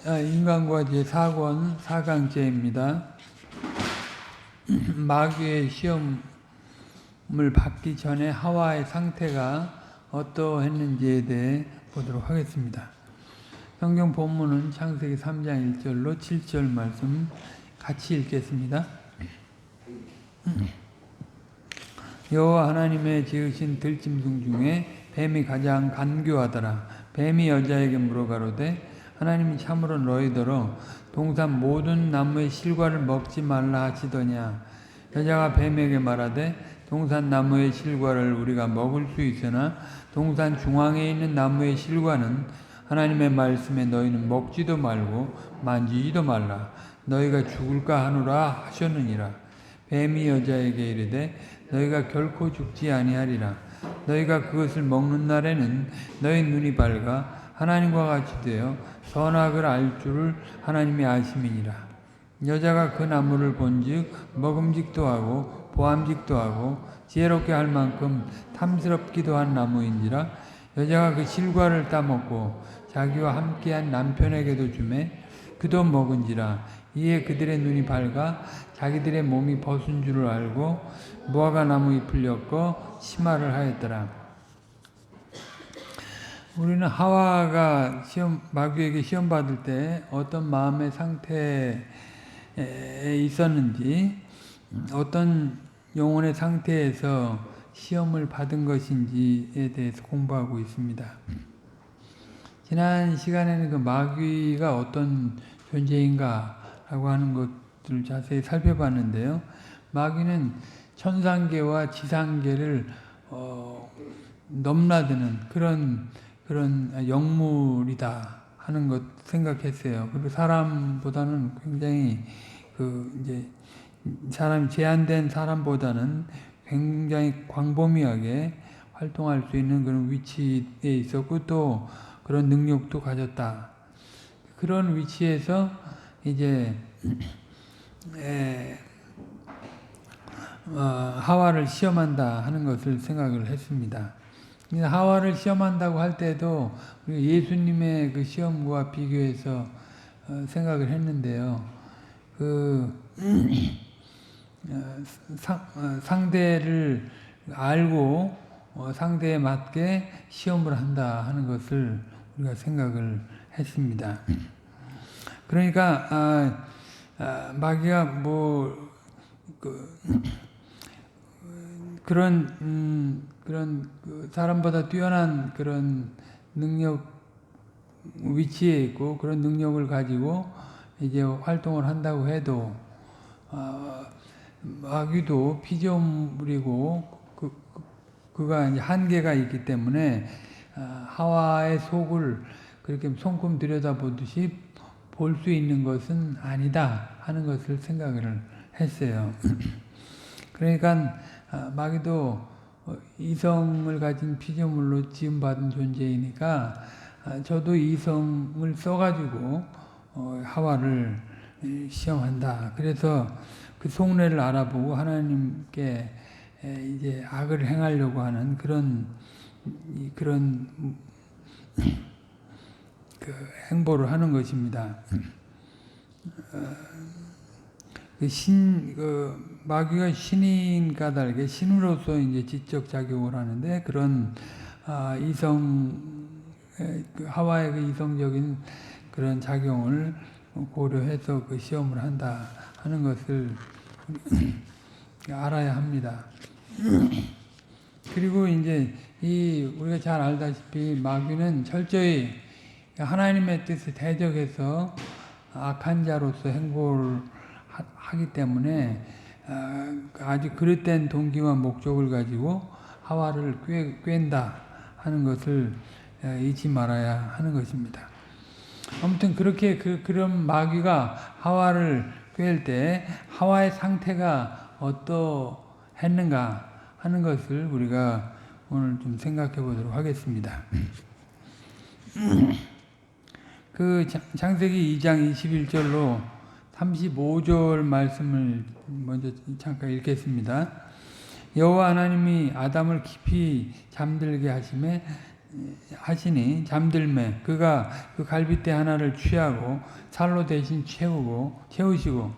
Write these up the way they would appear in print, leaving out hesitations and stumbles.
인간과 제4권 4강째입니다. 마귀의 시험을 받기 전에 하와의 상태가 어떠했는지에 대해 보도록 하겠습니다. 성경 본문은 창세기 3장 1절로 7절 말씀 같이 읽겠습니다. 여호와 하나님의 지으신 들짐승 중에 뱀이 가장 간교하더라. 뱀이 여자에게 물어가로되 하나님이 참으로 너희더러 동산 모든 나무의 실과를 먹지 말라 하시더냐. 여자가 뱀에게 말하되 동산 나무의 실과를 우리가 먹을 수 있으나 동산 중앙에 있는 나무의 실과는 하나님의 말씀에 너희는 먹지도 말고 만지지도 말라. 너희가 죽을까 하노라 하셨느니라. 뱀이 여자에게 이르되 너희가 결코 죽지 아니하리라. 너희가 그것을 먹는 날에는 너희 눈이 밝아 하나님과 같이 되어 선악을 알 줄을 하나님이 아심이니라. 여자가 그 나무를 본즉 먹음직도 하고 보암직도 하고 지혜롭게 할 만큼 탐스럽기도 한 나무인지라. 여자가 그 실과를 따먹고 자기와 함께한 남편에게도 주매 그도 먹은지라. 이에 그들의 눈이 밝아 자기들의 몸이 벗은 줄을 알고 무화과 나무 잎을 엮어 치마를 하였더라. 우리는 하와가 마귀에게 시험 받을 때 어떤 마음의 상태에 있었는지, 어떤 영혼의 상태에서 시험을 받은 것인지에 대해서 공부하고 있습니다. 지난 시간에는 그 마귀가 어떤 존재인가라고 하는 것들을 자세히 살펴봤는데요. 마귀는 천상계와 지상계를 넘나드는 그런 영물이다 하는 것 생각했어요. 그리고 사람보다는 굉장히 사람이 제한된 사람보다는 굉장히 광범위하게 활동할 수 있는 그런 위치에 있었고 또 그런 능력도 가졌다. 그런 위치에서 이제 하와를 시험한다 하는 것을 생각을 했습니다. 하와를 시험한다고 할 때도 예수님의 그 시험과 비교해서 생각을 했는데요. 상대를 알고 상대에 맞게 시험을 한다 하는 것을 우리가 생각을 했습니다. 그러니까 마귀가 그런 사람보다 뛰어난 그런 능력 위치에 있고 그런 능력을 가지고 이제 활동을 한다고 해도 마귀도 피조물이고 그가 이제 한계가 있기 때문에 하와의 속을 그렇게 손금 들여다보듯이 볼 수 있는 것은 아니다 하는 것을 생각을 했어요. 그러니까 마귀도 이성을 가진 피조물로 지음받은 존재이니까 저도 이성을 써가지고 하와를 시험한다. 그래서 그 속내를 알아보고 하나님께 이제 악을 행하려고 하는 그런 행보를 하는 것입니다. 마귀가 신인 까닭에 신으로서 이제 지적 작용을 하는데 그런 하와의 그 이성적인 그런 작용을 고려해서 그 시험을 한다 하는 것을 알아야 합니다. 그리고 이제 우리가 잘 알다시피 마귀는 철저히 하나님의 뜻에 대적해서 악한 자로서 행보를 하기 때문에 아주 그릇된 동기와 목적을 가지고 하와를 꿰는다 하는 것을 잊지 말아야 하는 것입니다. 아무튼 그렇게 그런 마귀가 하와를 꿰을 때 하와의 상태가 어떠했는가 하는 것을 우리가 오늘 좀 생각해 보도록 하겠습니다. 그 창세기 2장 21절로 35절 말씀을 먼저 잠깐 읽겠습니다. 여호와 하나님이 아담을 깊이 잠들게 하심에 하시니 잠들매 그가 그 갈빗대 하나를 취하고 살로 대신 채우시고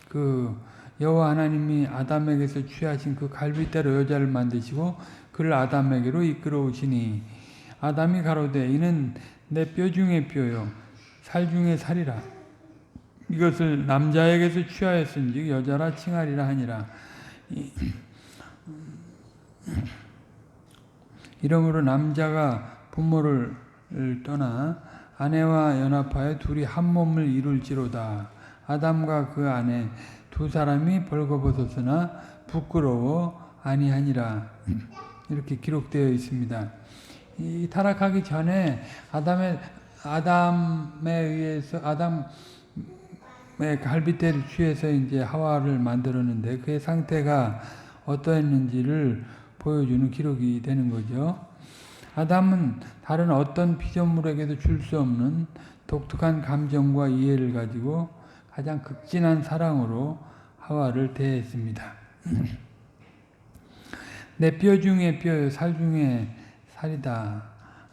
그 여호와 하나님이 아담에게서 취하신 그 갈빗대로 여자를 만드시고 그를 아담에게로 이끌어 오시니 아담이 가로되 이는 내 뼈 중에 뼈요 살 중에 살이라 이것을 남자에게서 취하였은즉 여자라 칭하리라 하니라. 이러므로 남자가 부모를 떠나 아내와 연합하여 둘이 한 몸을 이룰지로다. 아담과 그 아내 두 사람이 벌거벗었으나 부끄러워 아니하니라. 이렇게 기록되어 있습니다. 이 타락하기 전에 아담에 의해서 아담의 갈빗대를 취해서 이제 하와를 만들었는데 그의 상태가 어떠했는지를 보여주는 기록이 되는 거죠. 아담은 다른 어떤 피조물에게도 줄 수 없는 독특한 감정과 이해를 가지고 가장 극진한 사랑으로 하와를 대했습니다. 내 뼈 중에 뼈요 살 중에 살이다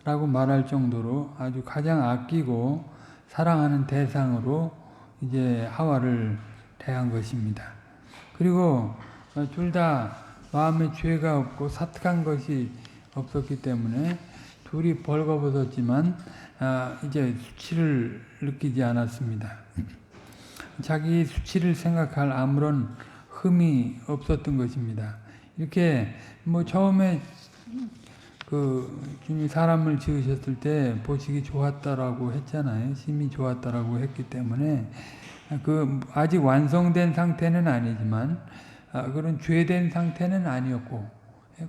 라고 말할 정도로 아주 가장 아끼고 사랑하는 대상으로 이제 하와를 대한 것입니다. 그리고 둘 다 마음에 죄가 없고 사특한 것이 없었기 때문에 둘이 벌거벗었지만 이제 수치를 느끼지 않았습니다. 자기 수치를 생각할 아무런 흠이 없었던 것입니다. 이렇게 처음에 주님이 사람을 지으셨을 때 보시기 좋았다라고 했잖아요. 심히 좋았다라고 했기 때문에 아직 완성된 상태는 아니지만 그런 죄된 상태는 아니었고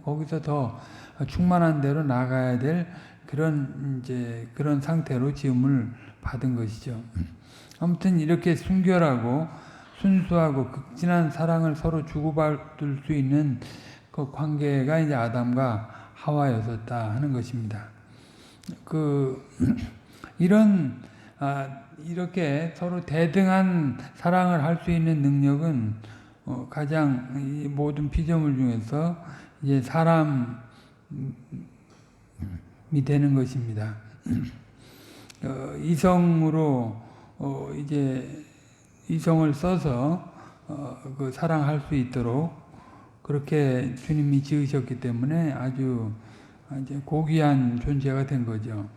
거기서 더 충만한 대로 나가야 될 그런 상태로 지음을 받은 것이죠. 아무튼 이렇게 순결하고 순수하고 극진한 사랑을 서로 주고받을 수 있는 그 관계가 이제 아담과 하와였었다 하는 것입니다. 이렇게 서로 대등한 사랑을 할 수 있는 능력은 가장 이 모든 피조물 중에서 이제 사람이 되는 것입니다. 이성으로 이성을 써서 사랑할 수 있도록 그렇게 주님이 지으셨기 때문에 아주 이제 고귀한 존재가 된 거죠.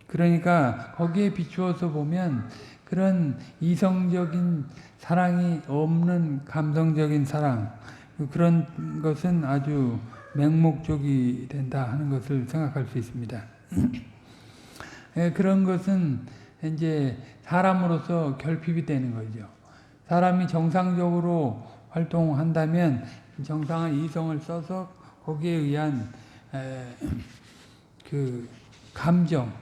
그러니까 거기에 비추어서 보면 그런 이성적인 사랑이 없는 감성적인 사랑, 그런 것은 아주 맹목적이 된다 하는 것을 생각할 수 있습니다. 그런 것은 이제 사람으로서 결핍이 되는 거죠. 사람이 정상적으로 활동한다면 정상한 이성을 써서 거기에 의한 그 감정,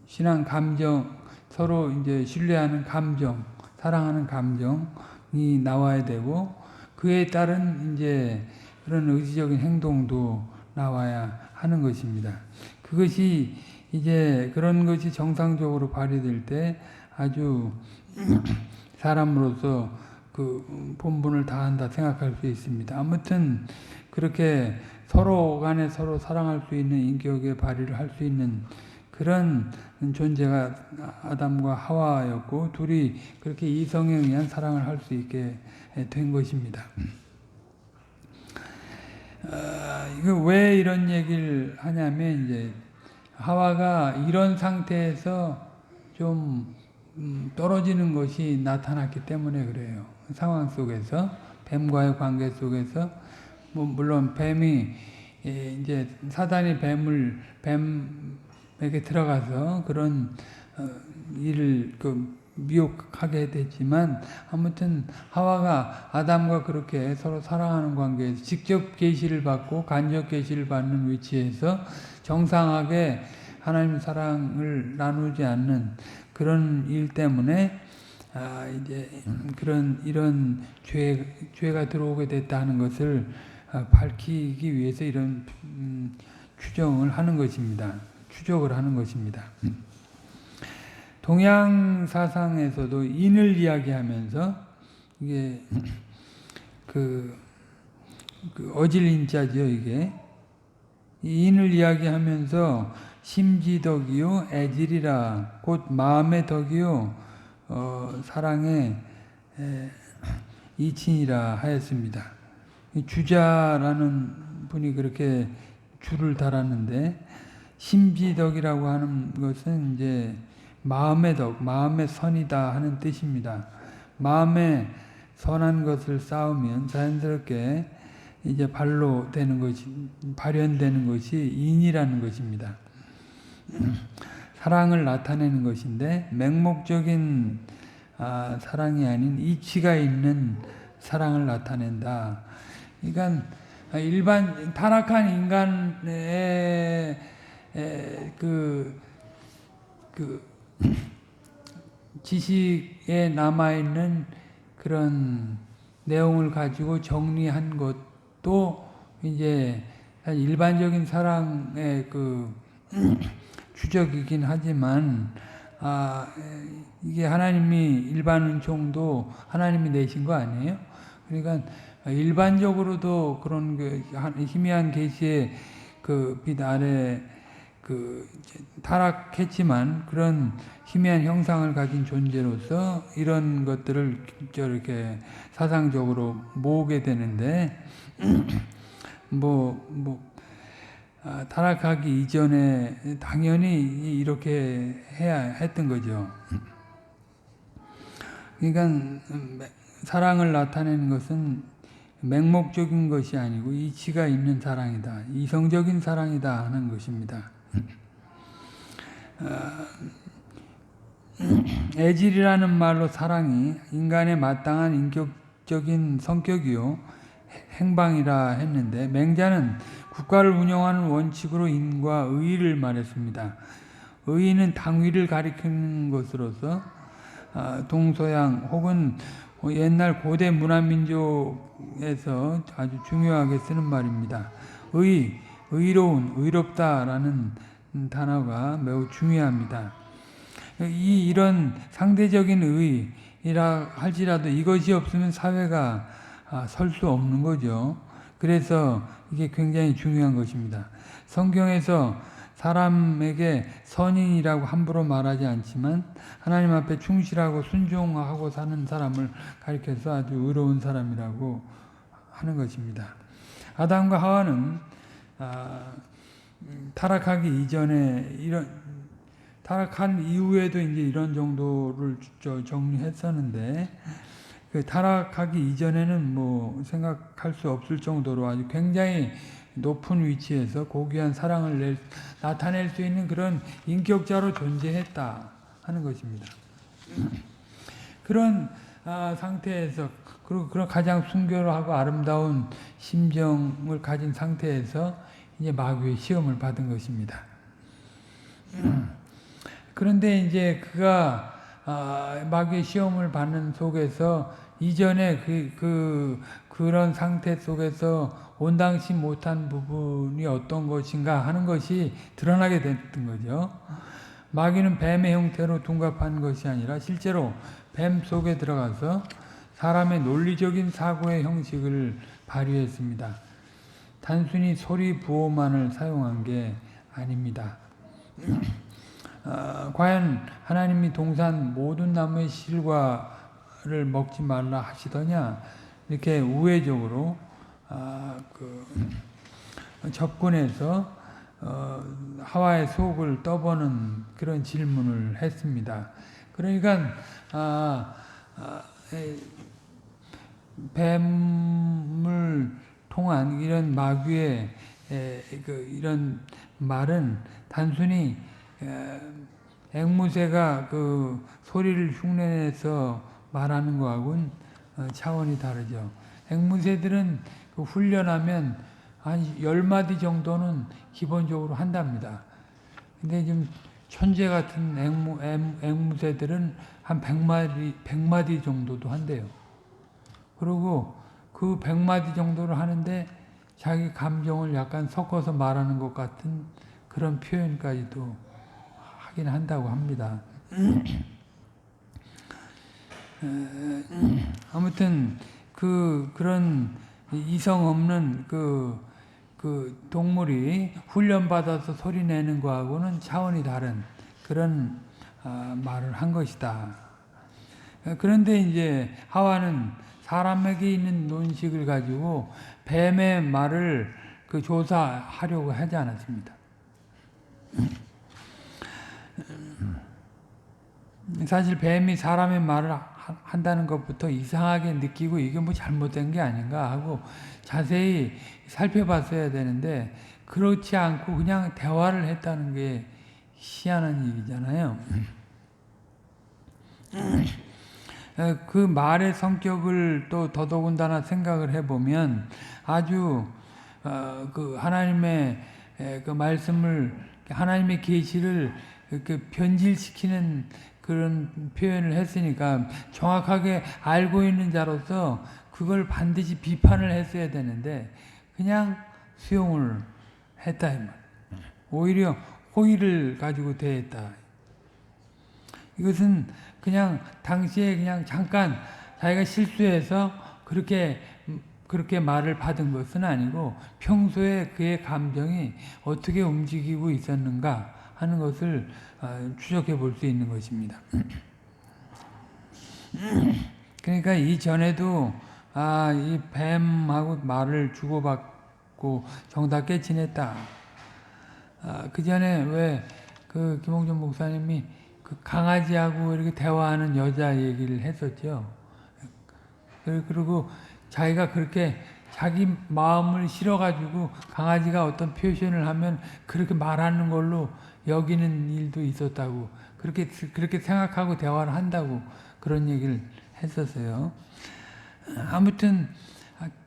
신앙 감정, 서로 이제 신뢰하는 감정, 사랑하는 감정이 나와야 되고 그에 따른 이제 그런 의지적인 행동도 나와야 하는 것입니다. 그것이 이제 그런 것이 정상적으로 발휘될 때 아주 사람으로서 그 본분을 다한다 생각할 수 있습니다. 아무튼 그렇게 서로 간에 서로 사랑할 수 있는 인격의 발휘를 할 수 있는 그런 존재가 아담과 하와였고 둘이 그렇게 이성에 의한 사랑을 할 수 있게 된 것입니다. 이거 왜 이런 얘기를 하냐면 이제 하와가 이런 상태에서 좀 떨어지는 것이 나타났기 때문에 그래요. 상황 속에서 뱀과의 관계 속에서 물론 뱀이 이제 사단이 뱀에게 들어가서 그런 일을 미혹하게 됐지만 아무튼 하와가 아담과 그렇게 서로 사랑하는 관계에서 직접 계시를 받고 간접 계시를 받는 위치에서 정상하게 하나님 사랑을 나누지 않는 그런 일 때문에 이제 이런 죄가 들어오게 됐다 하는 것을 밝히기 위해서 이런 추정을 하는 것입니다. 추적을 하는 것입니다. 동양 사상에서도 인을 이야기하면서 이게 어질 인자죠. 이게 인을 이야기하면서 심지덕이요 애질이라 곧 마음의 덕이요 사랑의 이친이라 하였습니다. 주자라는 분이 그렇게 줄을 달았는데 심지덕이라고 하는 것은 이제 마음의 덕, 마음의 선이다 하는 뜻입니다. 마음에 선한 것을 쌓으면 자연스럽게 이제 발로 되는 것이, 발현되는 것이 인이라는 것입니다. 사랑을 나타내는 것인데 맹목적인 사랑이 아닌 이치가 있는 사랑을 나타낸다. 그러니까 일반 타락한 인간의 지식에 남아있는 그런 내용을 가지고 정리한 것도 이제 일반적인 사랑의 추적이긴 하지만 이게 하나님이 일반 은총도 하나님이 내신 거 아니에요? 그러니까 일반적으로도 그런 희미한 계시의 빛 아래 타락했지만 그런 희미한 형상을 가진 존재로서 이런 것들을 이렇게 사상적으로 모으게 되는데 타락하기 이전에 당연히 이렇게 해야 했던 거죠. 그러니까 사랑을 나타내는 것은 맹목적인 것이 아니고 이치가 있는 사랑이다. 이성적인 사랑이다 하는 것입니다. 애질이라는 말로 사랑이 인간의 마땅한 인격적인 성격이요 행방이라 했는데 맹자는 국가를 운영하는 원칙으로 인과 의의를 말했습니다. 의의는 당위를 가리키는 것으로서 동서양 혹은 옛날 고대 문화민족에서 아주 중요하게 쓰는 말입니다. 의로운, 의롭다라는 단어가 매우 중요합니다. 이런 상대적인 의의라 할지라도 이것이 없으면 사회가 설 수 없는 거죠. 그래서 이게 굉장히 중요한 것입니다. 성경에서 사람에게 선인이라고 함부로 말하지 않지만 하나님 앞에 충실하고 순종하고 사는 사람을 가리켜서 아주 의로운 사람이라고 하는 것입니다. 아담과 하와는 타락하기 이전에 타락한 이후에도 이제 이런 정도를 정리했었는데 타락하기 이전에는 생각할 수 없을 정도로 아주 굉장히 높은 위치에서 고귀한 사랑을 나타낼 수 있는 그런 인격자로 존재했다 하는 것입니다. 그런 상태에서 그리고 그런 가장 순결하고 아름다운 심정을 가진 상태에서 이제 마귀의 시험을 받은 것입니다. 그런데 이제 그가 마귀의 시험을 받는 속에서 이전에 그런 상태 속에서 온당치 못한 부분이 어떤 것인가 하는 것이 드러나게 됐던 거죠. 마귀는 뱀의 형태로 둔갑한 것이 아니라 실제로 뱀 속에 들어가서 사람의 논리적인 사고의 형식을 발휘했습니다. 단순히 소리 부호만을 사용한 게 아닙니다. 과연 하나님이 동산 모든 나무의 실과를 먹지 말라 하시더냐? 이렇게 우회적으로 접근해서 하와의 속을 떠보는 그런 질문을 했습니다. 그러니까 뱀을 통한 이런 마귀의 이런 말은 단순히 앵무새가 소리를 흉내내서 말하는 거하고는 차원이 다르죠. 앵무새들은 훈련하면 한 10마디 정도는 기본적으로 한답니다. 근데 지금 천재 같은 앵무새들은 한 100마디 정도도 한대요. 그리고 그 100마디 정도를 하는데 자기 감정을 약간 섞어서 말하는 것 같은 그런 표현까지도 하긴 한다고 합니다. 아무튼 그런 이성 없는 그 동물이 훈련받아서 소리 내는 거하고는 차원이 다른 그런 말을 한 것이다. 그런데 이제 하와는 사람에게 있는 논식을 가지고 뱀의 말을 그 조사하려고 하지 않았습니다. 사실 뱀이 사람의 말을 한다는 것부터 이상하게 느끼고 이게 뭐 잘못된 게 아닌가 하고 자세히 살펴봤어야 되는데 그렇지 않고 그냥 대화를 했다는 게 희한한 일이잖아요. 그 말의 성격을 또 더더군다나 생각을 해보면 아주 그 하나님의 그 말씀을 하나님의 계시를 이렇게 변질시키는 그런 표현을 했으니까 정확하게 알고 있는 자로서 그걸 반드시 비판을 했어야 되는데 그냥 수용을 했다 이 말. 오히려 호의를 가지고 대했다. 이것은 그냥 당시에 그냥 잠깐 자기가 실수해서 그렇게 말을 받은 것은 아니고 평소에 그의 감정이 어떻게 움직이고 있었는가 하는 것을 추적해 볼 수 있는 것입니다. 그러니까 이전에도 이 뱀하고 말을 주고받고 정답게 지냈다. 그 전에 왜 그 김홍준 목사님이 그 강아지하고 이렇게 대화하는 여자 얘기를 했었죠. 그리고 자기가 그렇게 자기 마음을 실어가지고 강아지가 어떤 표현을 하면 그렇게 말하는 걸로 여기는 일도 있었다고 그렇게 생각하고 대화를 한다고 그런 얘기를 했었어요. 아무튼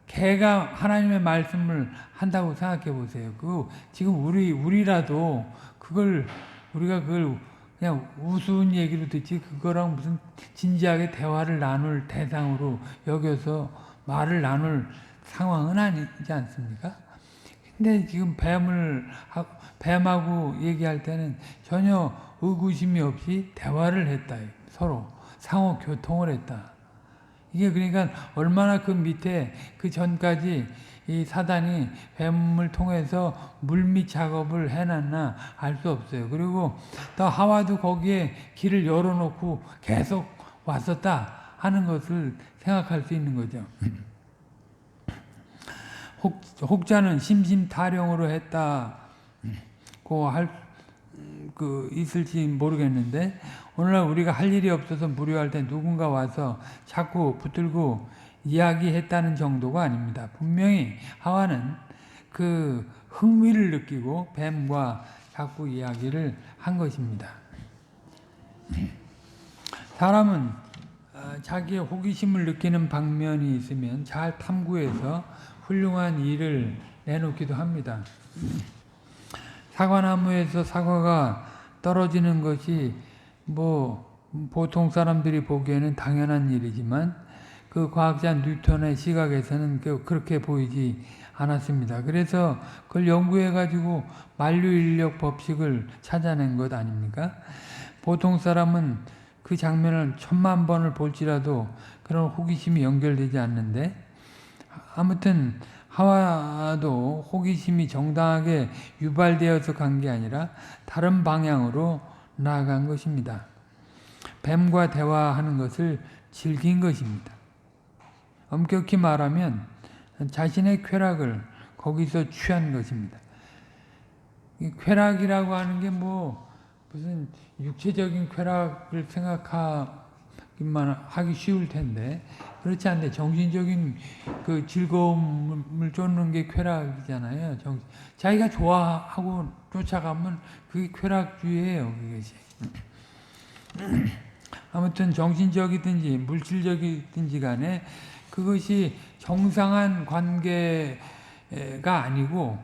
개가 하나님의 말씀을 한다고 생각해 보세요. 지금 우리라도 우리가 그걸 그냥 우스운 얘기로 듣지 그거랑 무슨 진지하게 대화를 나눌 대상으로 여겨서 말을 나눌 상황은 아니지 않습니까? 근데 지금 뱀하고 얘기할 때는 전혀 의구심이 없이 대화를 했다. 서로 상호 교통을 했다. 이게 그러니까 얼마나 그 밑에 그 전까지 이 사단이 뱀을 통해서 물밑 작업을 해놨나 알 수 없어요. 그리고 또 하와도 거기에 길을 열어놓고 계속 왔었다 하는 것을 생각할 수 있는 거죠. 혹자는 심심타령으로 했다고 있을지 모르겠는데 오늘날 우리가 할 일이 없어서 무료할 때 누군가 와서 자꾸 붙들고 이야기했다는 정도가 아닙니다. 분명히 하와는 그 흥미를 느끼고 뱀과 자꾸 이야기를 한 것입니다. 사람은 자기의 호기심을 느끼는 방면이 있으면 잘 탐구해서 훌륭한 일을 내놓기도 합니다. 사과나무에서 사과가 떨어지는 것이 보통 사람들이 보기에는 당연한 일이지만 그 과학자 뉴턴의 시각에서는 그렇게 보이지 않았습니다. 그래서 그걸 연구해가지고 만류인력 법칙을 찾아낸 것 아닙니까? 보통 사람은 그 장면을 1000만 번을 볼지라도 그런 호기심이 연결되지 않는데 아무튼 하와도 호기심이 정당하게 유발되어서 간 게 아니라 다른 방향으로 나아간 것입니다. 뱀과 대화하는 것을 즐긴 것입니다. 엄격히 말하면 자신의 쾌락을 거기서 취한 것입니다. 이 쾌락이라고 하는 게 무슨 육체적인 쾌락을 생각하기만 하기 쉬울 텐데 그렇지 않는데 정신적인 그 즐거움을 쫓는 게 쾌락이잖아요. 자기가 좋아하고 쫓아가면 그게 쾌락주의예요. 그것이. 아무튼 정신적이든지 물질적이든지 간에 그것이 정상한 관계가 아니고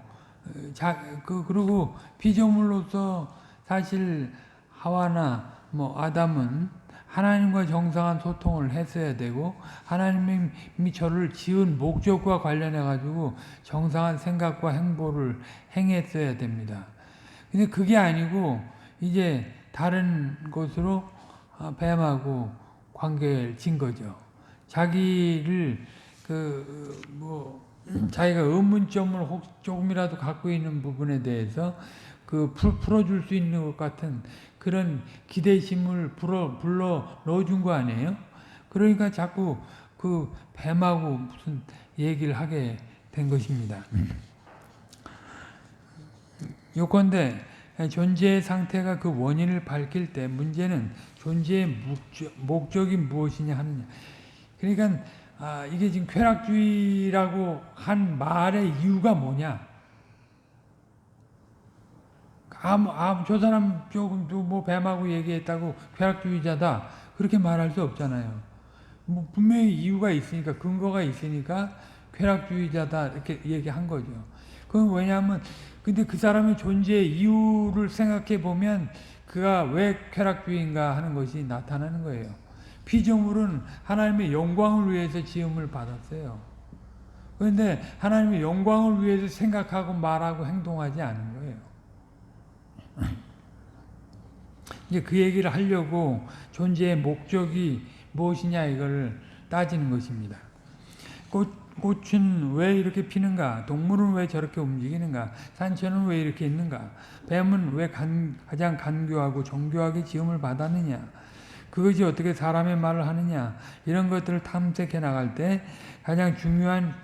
그리고 피조물로서 사실 하와나 아담은 하나님과 정상한 소통을 했어야 되고 하나님이 저를 지은 목적과 관련해 가지고 정상한 생각과 행보를 행했어야 됩니다. 근데 그게 아니고 이제 다른 곳으로 뱀하고 관계를 진 거죠. 자기를 자기가 의문점을 혹 조금이라도 갖고 있는 부분에 대해서 그 풀어줄 수 있는 것 같은 그런 기대심을 불러 넣어준 거 아니에요? 그러니까 자꾸 그 뱀하고 무슨 얘기를 하게 된 것입니다. 요컨대 존재의 상태가 그 원인을 밝힐 때 문제는 존재의 목적이 무엇이냐 하느냐. 그러니까 이게 지금 쾌락주의라고 한 말의 이유가 뭐냐? 저 사람 조금 뭐 뱀하고 얘기했다고 쾌락주의자다 그렇게 말할 수 없잖아요. 뭐 분명히 이유가 있으니까 근거가 있으니까 쾌락주의자다 이렇게 얘기한 거죠. 그건 왜냐하면 근데 그 사람의 존재의 이유를 생각해 보면 그가 왜 쾌락주의인가 하는 것이 나타나는 거예요. 피조물은 하나님의 영광을 위해서 지음을 받았어요. 그런데 하나님의 영광을 위해서 생각하고 말하고 행동하지 않은 거예요. 이제 그 얘기를 하려고 존재의 목적이 무엇이냐 이걸 따지는 것입니다. 꽃은 왜 이렇게 피는가? 동물은 왜 저렇게 움직이는가? 산천은 왜 이렇게 있는가? 뱀은 왜 가장 간교하고 정교하게 지음을 받았느냐? 그것이 어떻게 사람의 말을 하느냐? 이런 것들을 탐색해 나갈 때 가장 중요한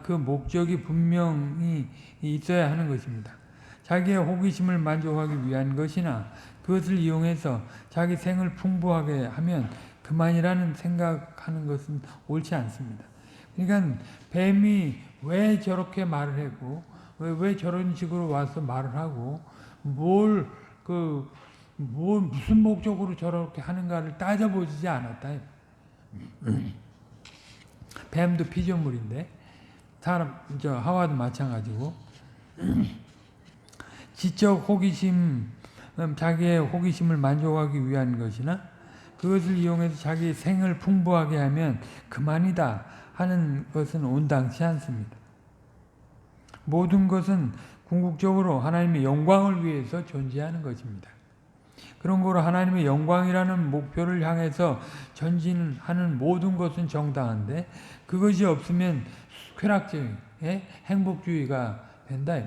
그 목적이 분명히 있어야 하는 것입니다. 자기의 호기심을 만족하기 위한 것이나 그것을 이용해서 자기 생을 풍부하게 하면 그만이라는 생각하는 것은 옳지 않습니다. 그러니까 뱀이 왜 저렇게 말을 하고 왜 저런 식으로 와서 말을 하고 무슨 목적으로 저렇게 하는가를 따져보지 않았다. 뱀도 피조물인데 하와도 마찬가지고 지적 호기심, 자기의 호기심을 만족하기 위한 것이나 그것을 이용해서 자기 생을 풍부하게 하면 그만이다 하는 것은 온당치 않습니다. 모든 것은 궁극적으로 하나님의 영광을 위해서 존재하는 것입니다. 그런 거로 하나님의 영광이라는 목표를 향해서 전진하는 모든 것은 정당한데 그것이 없으면 쾌락주의, 행복주의가 된다.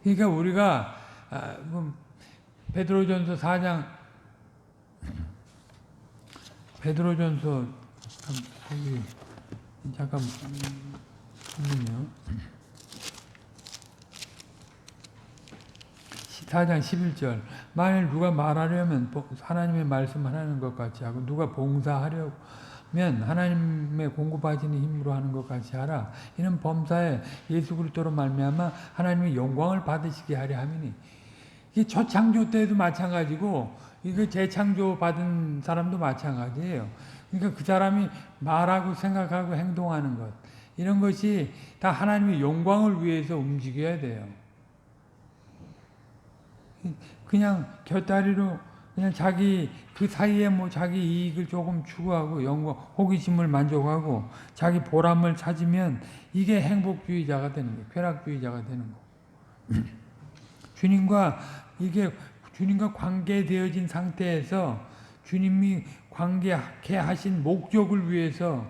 그러니까 우리가 베드로전서 4장 베드로전서 잠깐만요. 4장 11절 만일 누가 말하려면 하나님의 말씀을 하는 것 같이 하고 누가 봉사하려면 하나님의 공급하시는 힘으로 하는 것 같이 하라. 이는 범사에 예수 그리스도로 말미암아 하나님의 영광을 받으시게 하려 함이니 이게 초창조 때도 마찬가지고 이거 재창조 받은 사람도 마찬가지예요. 그러니까 그 사람이 말하고 생각하고 행동하는 것 이런 것이 다 하나님의 영광을 위해서 움직여야 돼요. 그냥 곁다리로 그냥 자기 그 사이에 뭐 자기 이익을 조금 추구하고 영광, 호기심을 만족하고 자기 보람을 찾으면 이게 행복주의자가 되는 거예요. 쾌락주의자가 되는 거. 주님과 관계되어진 상태에서 주님이 관계하게 하신 목적을 위해서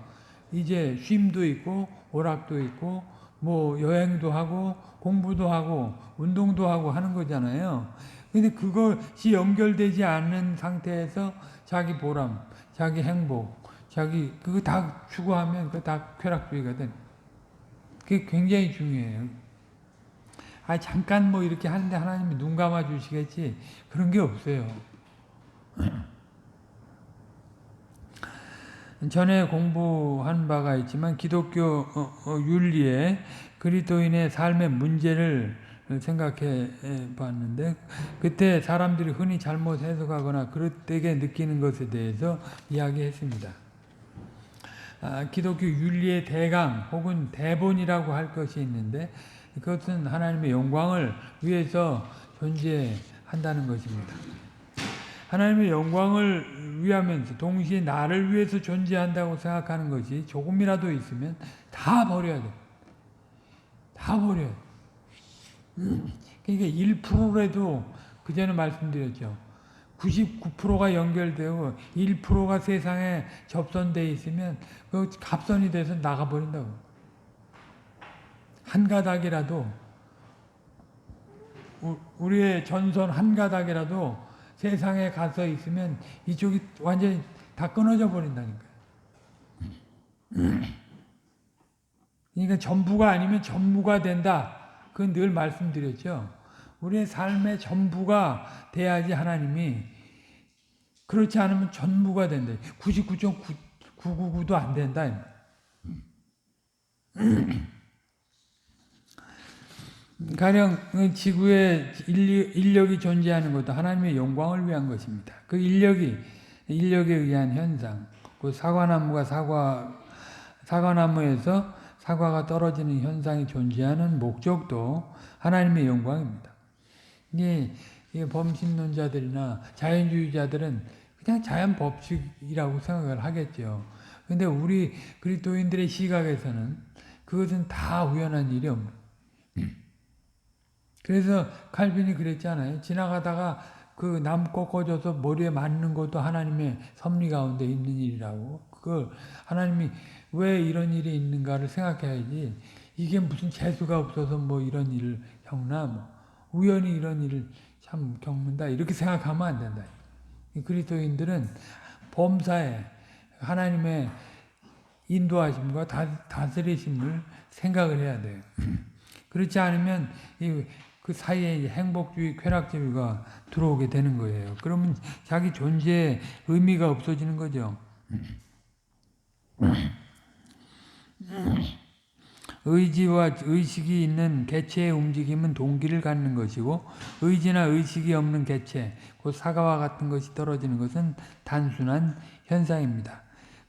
이제 쉼도 있고 오락도 있고 뭐 여행도 하고 공부도 하고 운동도 하고 하는 거잖아요. 근데 그것이 연결되지 않는 상태에서 자기 보람, 자기 행복, 그거 다 추구하면 그거 다 쾌락주의가 되는. 그게 굉장히 중요해요. 잠깐 뭐 이렇게 하는데 하나님이 눈 감아 주시겠지 그런 게 없어요. 전에 공부한 바가 있지만 기독교 윤리에 그리스도인의 삶의 문제를 생각해 봤는데 그때 사람들이 흔히 잘못 해석하거나 그릇되게 느끼는 것에 대해서 이야기했습니다. 기독교 윤리의 대강 혹은 대본이라고 할 것이 있는데 그것은 하나님의 영광을 위해서 존재한다는 것입니다. 하나님의 영광을 위하면서 동시에 나를 위해서 존재한다고 생각하는 것이 조금이라도 있으면 다 버려야 돼. 다 버려야 돼. 그러니까 1%라도 그전에 말씀드렸죠. 99%가 연결되고 1%가 세상에 접선되어 있으면 그 갑선이 돼서 나가버린다고. 한 가닥이라도, 우리의 전선 한 가닥이라도 세상에 가서 있으면 이쪽이 완전히 다 끊어져 버린다니까요. 그러니까 전부가 아니면 전무가 된다. 그건 늘 말씀드렸죠. 우리의 삶의 전부가 돼야지 하나님이, 그렇지 않으면 전무가 된다. 99.999도 안 된다. 가령 지구에 인력이 존재하는 것도 하나님의 영광을 위한 것입니다. 그 인력에 의한 현상, 그 사과나무에서 사과가 떨어지는 현상이 존재하는 목적도 하나님의 영광입니다. 이게 범신론자들이나 자연주의자들은 그냥 자연 법칙이라고 생각을 하겠죠. 근데 우리 그리스도인들의 시각에서는 그것은 다 우연한 일이 없는. 그래서 칼빈이 그랬잖아요. 지나가다가 그 남 꺾어져서 머리에 맞는 것도 하나님의 섭리 가운데 있는 일이라고. 그걸 하나님이 왜 이런 일이 있는가를 생각해야지. 이게 무슨 재수가 없어서 뭐 이런 일을 겪나, 뭐 우연히 이런 일을 참 겪는다, 이렇게 생각하면 안 된다. 그리스도인들은 범사에 하나님의 인도하심과 다스리심을 생각을 해야 돼요. 그렇지 않으면 그 사이에 행복주의, 쾌락주의가 들어오게 되는 거예요. 그러면 자기 존재의 의미가 없어지는 거죠. 의지와 의식이 있는 개체의 움직임은 동기를 갖는 것이고, 의지나 의식이 없는 개체, 곧 사과와 같은 것이 떨어지는 것은 단순한 현상입니다.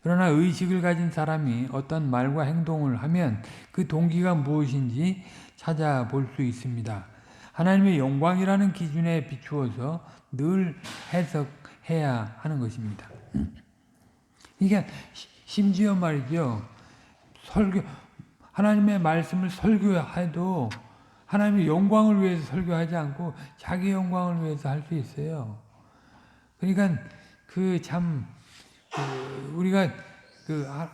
그러나 의식을 가진 사람이 어떤 말과 행동을 하면 그 동기가 무엇인지 찾아볼 수 있습니다. 하나님의 영광이라는 기준에 비추어서 늘 해석해야 하는 것입니다. 이게 심지어 말이죠. 하나님의 말씀을 설교해도 하나님의 영광을 위해서 설교하지 않고 자기 영광을 위해서 할 수 있어요. 그러니까 우리가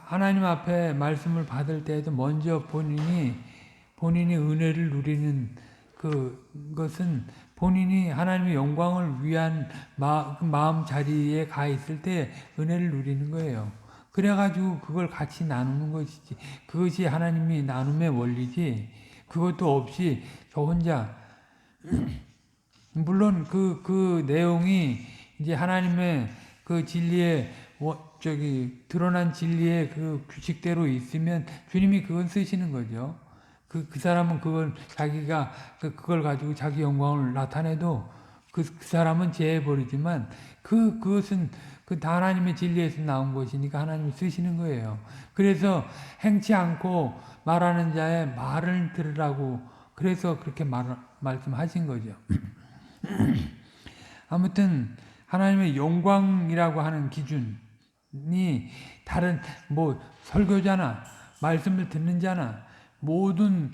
하나님 앞에 말씀을 받을 때에도 먼저 본인이 은혜를 누리는 그것은 본인이 하나님의 영광을 위한 마음 자리에 가 있을 때 은혜를 누리는 거예요. 그래가지고 그걸 같이 나누는 것이지. 그것이 하나님이 나눔의 원리지. 그것도 없이 저 혼자. 물론 그 내용이 이제 하나님의 그 진리의 드러난 진리의 그 규칙대로 있으면 주님이 그걸 쓰시는 거죠. 그 사람은 자기가 그걸 가지고 자기 영광을 나타내도 그 사람은 제해버리지만 그것은 다 하나님의 진리에서 나온 것이니까 하나님이 쓰시는 거예요. 그래서 행치 않고 말하는 자의 말을 들으라고, 그래서 그렇게 말씀하신 거죠. 아무튼 하나님의 영광이라고 하는 기준이 다른 설교자나 말씀을 듣는 자나 모든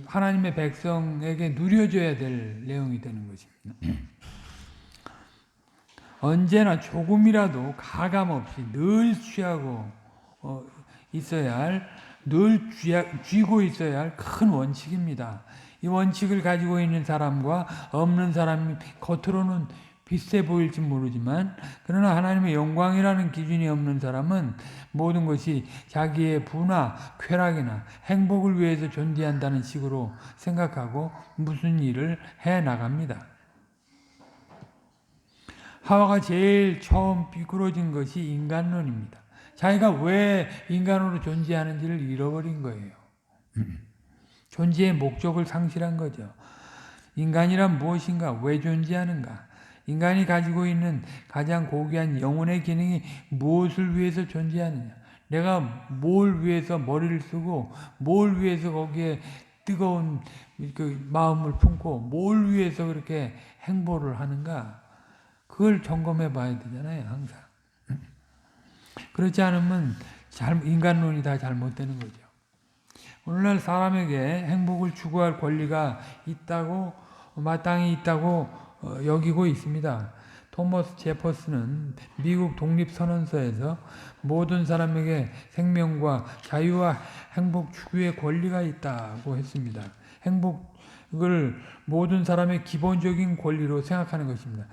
하나님의 백성에게 누려져야 될 내용이 되는 것입니다. 언제나 조금이라도 가감없이 늘 취하고 있어야 할, 늘 쥐고 있어야 할 큰 원칙입니다. 이 원칙을 가지고 있는 사람과 없는 사람이 겉으로는 비슷해 보일지 모르지만, 그러나 하나님의 영광이라는 기준이 없는 사람은 모든 것이 자기의 부나 쾌락이나 행복을 위해서 존재한다는 식으로 생각하고 무슨 일을 해나갑니다. 하와가 제일 처음 비굴어진 것이 인간론입니다. 자기가 왜 인간으로 존재하는지를 잃어버린 거예요. 존재의 목적을 상실한 거죠. 인간이란 무엇인가? 왜 존재하는가? 인간이 가지고 있는 가장 고귀한 영혼의 기능이 무엇을 위해서 존재하느냐? 내가 뭘 위해서 머리를 쓰고, 뭘 위해서 거기에 뜨거운 마음을 품고, 뭘 위해서 그렇게 행보를 하는가? 그걸 점검해 봐야 되잖아요, 항상. 그렇지 않으면 인간론이 다 잘못되는 거죠. 오늘날 사람에게 행복을 추구할 권리가 있다고, 마땅히 있다고 여기고 있습니다. 토머스 제퍼슨은 미국 독립선언서에서 모든 사람에게 생명과 자유와 행복 추구의 권리가 있다고 했습니다. 행복을 모든 사람의 기본적인 권리로 생각하는 것입니다.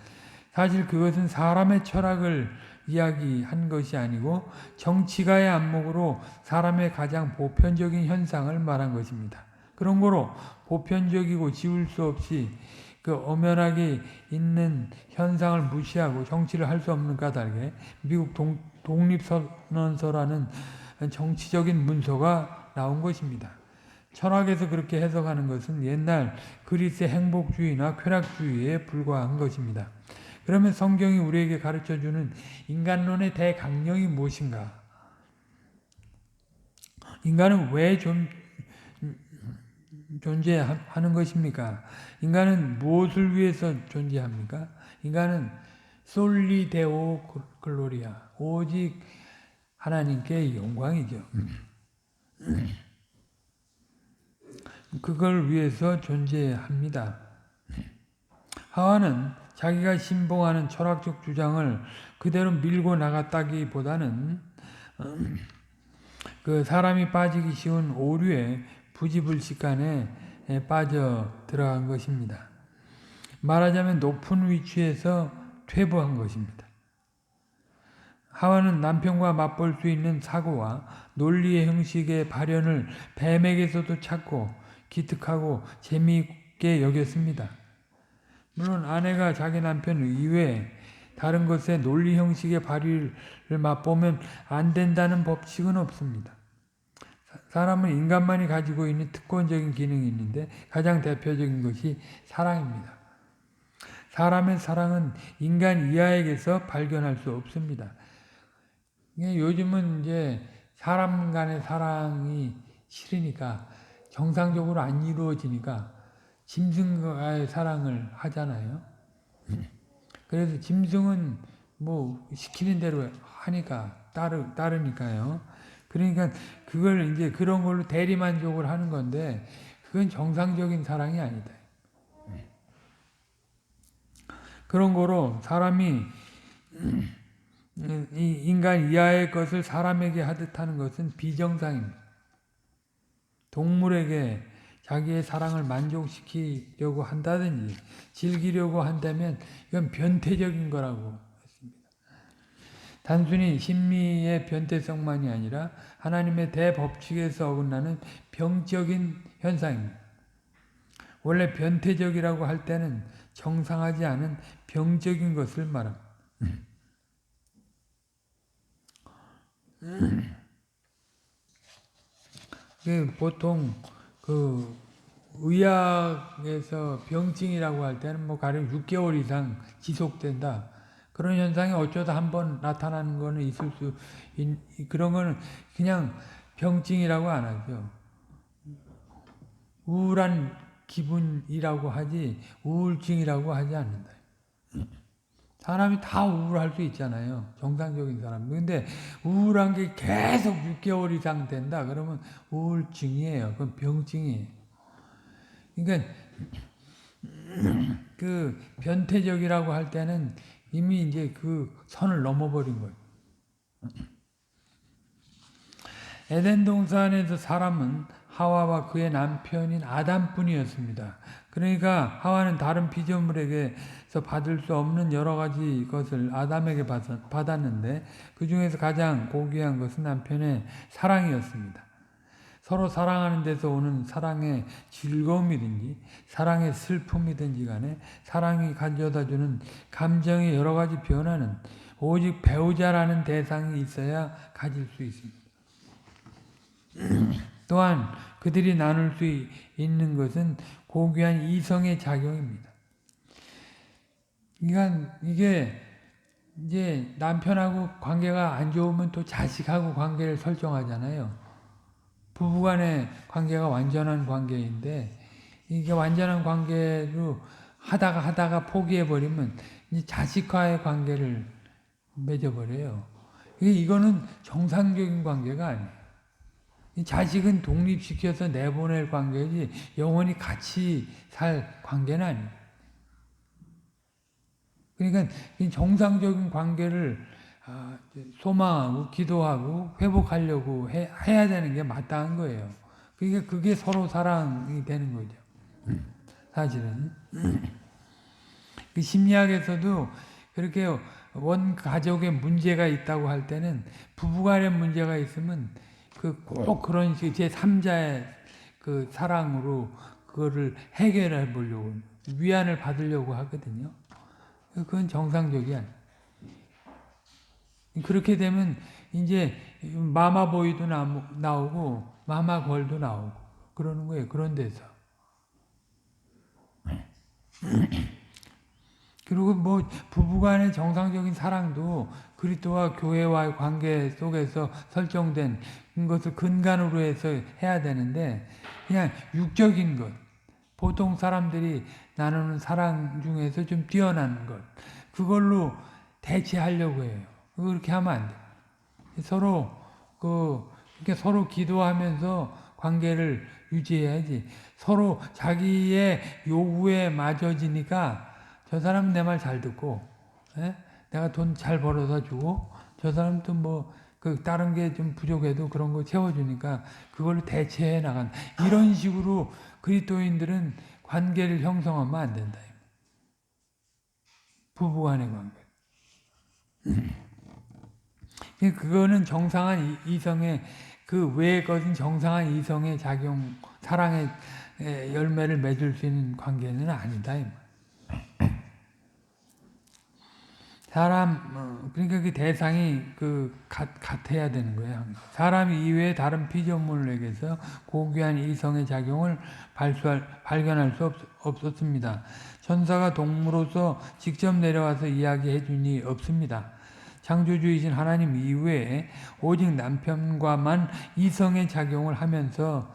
사실 그것은 사람의 철학을 이야기한 것이 아니고 정치가의 안목으로 사람의 가장 보편적인 현상을 말한 것입니다. 그런 거로 보편적이고 지울 수 없이 그 엄연하게 있는 현상을 무시하고 정치를 할 수 없는 까닭에 미국 독립선언서라는 정치적인 문서가 나온 것입니다. 철학에서 그렇게 해석하는 것은 옛날 그리스의 행복주의나 쾌락주의에 불과한 것입니다. 그러면 성경이 우리에게 가르쳐주는 인간론의 대강령이 무엇인가? 인간은 왜 존재하는 것입니까? 인간은 무엇을 위해서 존재합니까? 인간은 솔리 데오 글로리아, 오직 하나님께 영광이죠. 그걸 위해서 존재합니다. 하와는 자기가 신봉하는 철학적 주장을 그대로 밀고 나갔다기보다는 그 사람이 빠지기 쉬운 오류에 부지불식간에 빠져 들어간 것입니다. 말하자면 높은 위치에서 퇴보한 것입니다. 하와는 남편과 맞볼 수 있는 사고와 논리의 형식의 발현을 뱀에게서도 찾고 기특하고 재미있게 여겼습니다. 물론 아내가 자기 남편 이외에 다른 것의 논리 형식의 발휘를 맛보면 안 된다는 법칙은 없습니다. 사람은 인간만이 가지고 있는 특권적인 기능이 있는데 가장 대표적인 것이 사랑입니다. 사람의 사랑은 인간 이하에게서 발견할 수 없습니다. 요즘은 이제 사람 간의 사랑이 싫으니까 정상적으로 안 이루어지니까 짐승과의 사랑을 하잖아요. 그래서 짐승은 뭐 시키는 대로 하니까 따르니까요. 그러니까 그걸 이제 그런 걸로 대리만족을 하는 건데 그건 정상적인 사랑이 아니다. 그런 거로 사람이 인간 이하의 것을 사람에게 하듯 하는 것은 비정상입니다. 동물에게 자기의 사랑을 만족시키려고 한다든지 즐기려고 한다면 이건 변태적인 거라고 했습니다. 단순히 심리의 변태성만이 아니라 하나님의 대법칙에서 어긋나는 병적인 현상입니다. 원래 변태적이라고 할 때는 정상하지 않은 병적인 것을 말합니다. 보통 의학에서 병증이라고 할 때는 뭐 가령 6개월 이상 지속된다. 그런 현상이 어쩌다 한번 나타나는 거는 있을 수 그런 거는 그냥 병증이라고 안 하죠. 우울한 기분이라고 하지 우울증이라고 하지 않는다. 사람이 다 우울할 수 있잖아요. 정상적인 사람. 근데 우울한 게 계속 6개월 이상 된다. 그러면 우울증이에요. 그건 병증이에요. 그러니까 그 변태적이라고 할 때는 이미 이제 그 선을 넘어버린 거예요. 에덴 동산에서 사람은 하와와 그의 남편인 아담뿐이었습니다. 그러니까 하와는 다른 피조물에게서 받을 수 없는 여러 가지 것을 아담에게 받았는데 그 중에서 가장 고귀한 것은 남편의 사랑이었습니다. 서로 사랑하는 데서 오는 사랑의 즐거움이든지 사랑의 슬픔이든지 간에 사랑이 가져다주는 감정의 여러 가지 변화는 오직 배우자라는 대상이 있어야 가질 수 있습니다. 또한 그들이 나눌 수 있는 것은 고귀한 이성의 작용입니다. 그러니까 이게 이제 남편하고 관계가 안 좋으면 또 자식하고 관계를 설정하잖아요. 부부간의 관계가 완전한 관계인데 이게 완전한 관계로 하다가 포기해버리면 이제 자식과의 관계를 맺어버려요. 이거는 정상적인 관계가 아니에요. 자식은 독립시켜서 내보낼 관계지 영원히 같이 살 관계는 아니에요. 그러니까 이 정상적인 관계를 소망하고 기도하고 회복하려고 해야 되는 게 마땅한 거예요. 그러니까 그게 서로 사랑이 되는 거죠. 사실은. 그 심리학에서도 그렇게 원 가족에 문제가 있다고 할 때는 부부간에 문제가 있으면 꼭 그런 식 제3자의 그 사랑으로 그거를 해결해 보려고 위안을 받으려고 하거든요. 그건 정상적이 아니에요. 그렇게 되면 이제 마마보이도 나오고 마마걸도 나오고 그러는 거예요. 그런 데서. 그리고 뭐 부부간의 정상적인 사랑도 그리스도와 교회와의 관계 속에서 설정된 것을 근간으로 해서 해야 되는데 그냥 육적인 것, 보통 사람들이 나누는 사랑 중에서 좀 뛰어난 것, 그걸로 대체하려고 해요. 그렇게 하면 안 돼요. 서로 이렇게 서로 기도하면서 관계를 유지해야지. 서로 자기의 요구에 맞아지니까 저 사람은 내 말 잘 듣고, 예? 내가 돈 잘 벌어다 주고, 저 사람도 뭐, 다른 게 좀 부족해도 그런 거 채워주니까 그걸로 대체해 나간. 이런 식으로 그리스도인들은 관계를 형성하면 안 된다. 부부간의 관계. 그거는 정상한 이성의 그 외의 것은 정상한 이성의 작용, 사랑의 열매를 맺을 수 있는 관계는 아니다. 사람, 그러니까 그 대상이 같아야 되는 거예요. 사람 이외에 다른 피조물에게서 고귀한 이성의 작용을 발견할 수 없었습니다. 천사가 동물로서 직접 내려와서 이야기해 주니 없습니다. 창조주이신 하나님 이외에 오직 남편과만 이성의 작용을 하면서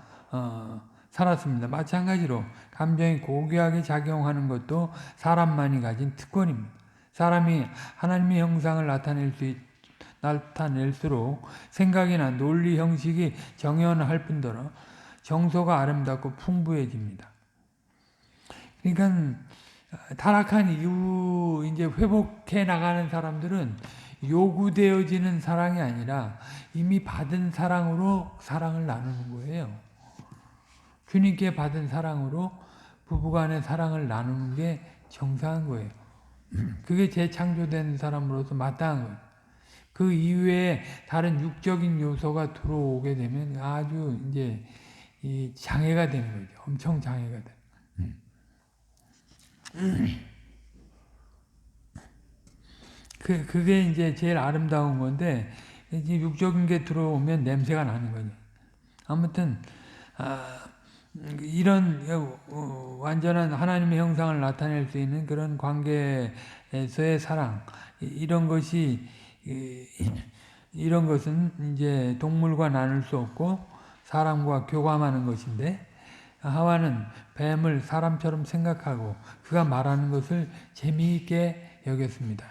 살았습니다. 마찬가지로 감정이 고귀하게 작용하는 것도 사람만이 가진 특권입니다. 사람이 하나님의 형상을 나타낼수록 생각이나 논리 형식이 정연할 뿐더러 정서가 아름답고 풍부해집니다. 그러니까 타락한 이후 이제 회복해 나가는 사람들은 요구되어지는 사랑이 아니라 이미 받은 사랑으로 사랑을 나누는 거예요. 주님께 받은 사랑으로 부부간의 사랑을 나누는 게 정상한 거예요. 그게 재창조된 사람으로서 마땅한 거예요. 그 이외에 다른 육적인 요소가 들어오게 되면 아주 이제 이 장애가 되는 거죠. 엄청 장애가 돼요. 그게 이제 제일 아름다운 건데 이제 육적인 게 들어오면 냄새가 나는 거죠. 아무튼 이런 완전한 하나님의 형상을 나타낼 수 있는 그런 관계에서의 사랑, 이런 것은 이제 동물과 나눌 수 없고 사람과 교감하는 것인데, 하와는 뱀을 사람처럼 생각하고 그가 말하는 것을 재미있게 여겼습니다.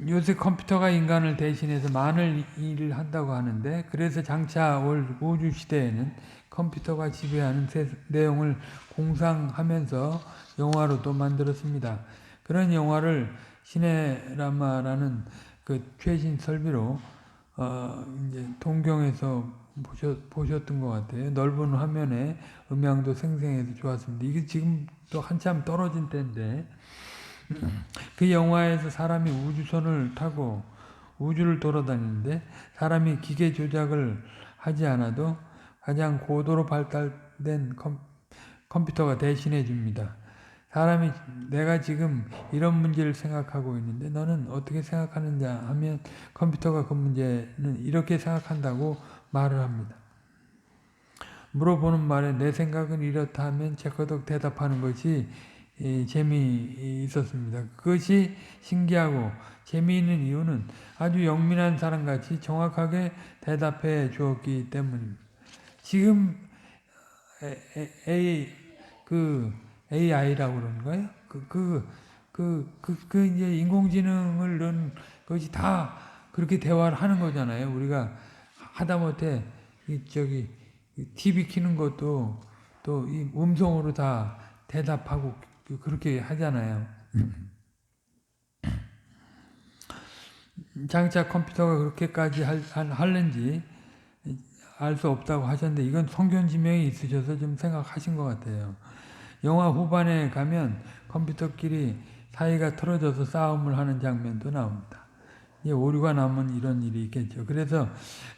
요새 컴퓨터가 인간을 대신해서 많은 일을 한다고 하는데, 그래서 장차 올 우주 시대에는 컴퓨터가 지배하는 내용을 공상하면서 영화로도 만들었습니다. 그런 영화를 시네라마라는 그 최신 설비로 이제 동경에서 보셨던 것 같아요. 넓은 화면에 음향도 생생해서 좋았습니다. 이게 지금 또 한참 떨어진 때인데, 그 영화에서 사람이 우주선을 타고 우주를 돌아다니는데 사람이 기계 조작을 하지 않아도 가장 고도로 발달된 컴퓨터가 대신해 줍니다. 사람이 내가 지금 이런 문제를 생각하고 있는데 너는 어떻게 생각하느냐 하면 컴퓨터가 그 문제는 이렇게 생각한다고 말을 합니다. 물어보는 말에 내 생각은 이렇다 하면 제거덕 대답하는 것이 재미있었습니다. 그것이 신기하고 재미있는 이유는 아주 영민한 사람같이 정확하게 대답해 주었기 때문입니다. 지금 AI라고 그러는 거예요? 이제 인공지능을 넣은 것이 다 그렇게 대화를 하는 거잖아요. 우리가 하다못해 TV 켜는 것도 또 이 음성으로 다 대답하고 그렇게 하잖아요. 장차 컴퓨터가 그렇게까지 할는지 알 수 없다고 하셨는데 이건 성경 지명이 있으셔서 좀 생각하신 것 같아요. 영화 후반에 가면 컴퓨터끼리 사이가 틀어져서 싸움을 하는 장면도 나옵니다. 오류가 나면 이런 일이 있겠죠. 그래서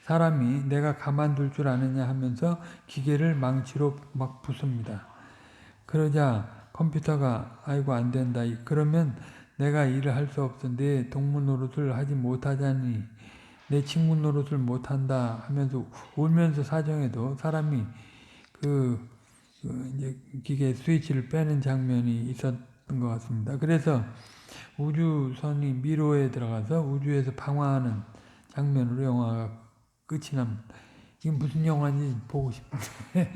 사람이 내가 가만둘 줄 아느냐 하면서 기계를 망치로 막 부숩니다. 그러자 컴퓨터가 아이고 안 된다. 그러면 내가 일을 할 수 없어. 내 동물 노릇을 하지 못하자니 내 친구 노릇을 못한다 하면서 울면서 사정해도 사람이 이제 기계 스위치를 빼는 장면이 있었던 것 같습니다. 그래서 우주선이 미로에 들어가서 우주에서 방황하는 장면으로 영화가 끝이 납니다. 이게 무슨 영화인지 보고 싶은데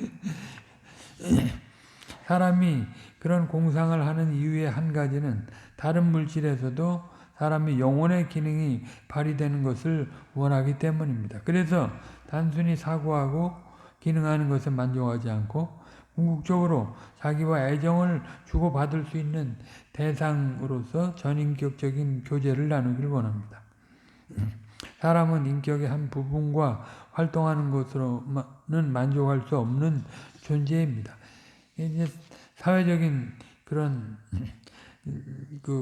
사람이 그런 공상을 하는 이유의 한 가지는 다른 물질에서도 사람의 영혼의 기능이 발휘되는 것을 원하기 때문입니다. 그래서 단순히 사고하고 기능하는 것에 만족하지 않고 궁극적으로 자기와 애정을 주고받을 수 있는 대상으로서 전인격적인 교제를 나누길 원합니다. 사람은 인격의 한 부분과 활동하는 것으로는 만족할 수 없는 존재입니다. 이제 사회적인 그런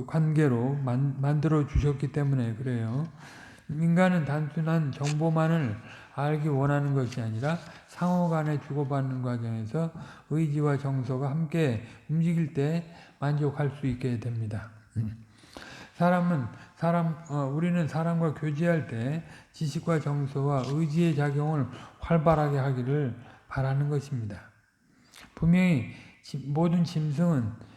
관계로 만들어 주셨기 때문에 그래요. 인간은 단순한 정보만을 알기 원하는 것이 아니라 상호간에 주고받는 과정에서 의지와 정서가 함께 움직일 때 만족할 수 있게 됩니다. 우리는 사람과 교제할 때 지식과 정서와 의지의 작용을 활발하게 하기를 바라는 것입니다. 분명히 모든 짐승은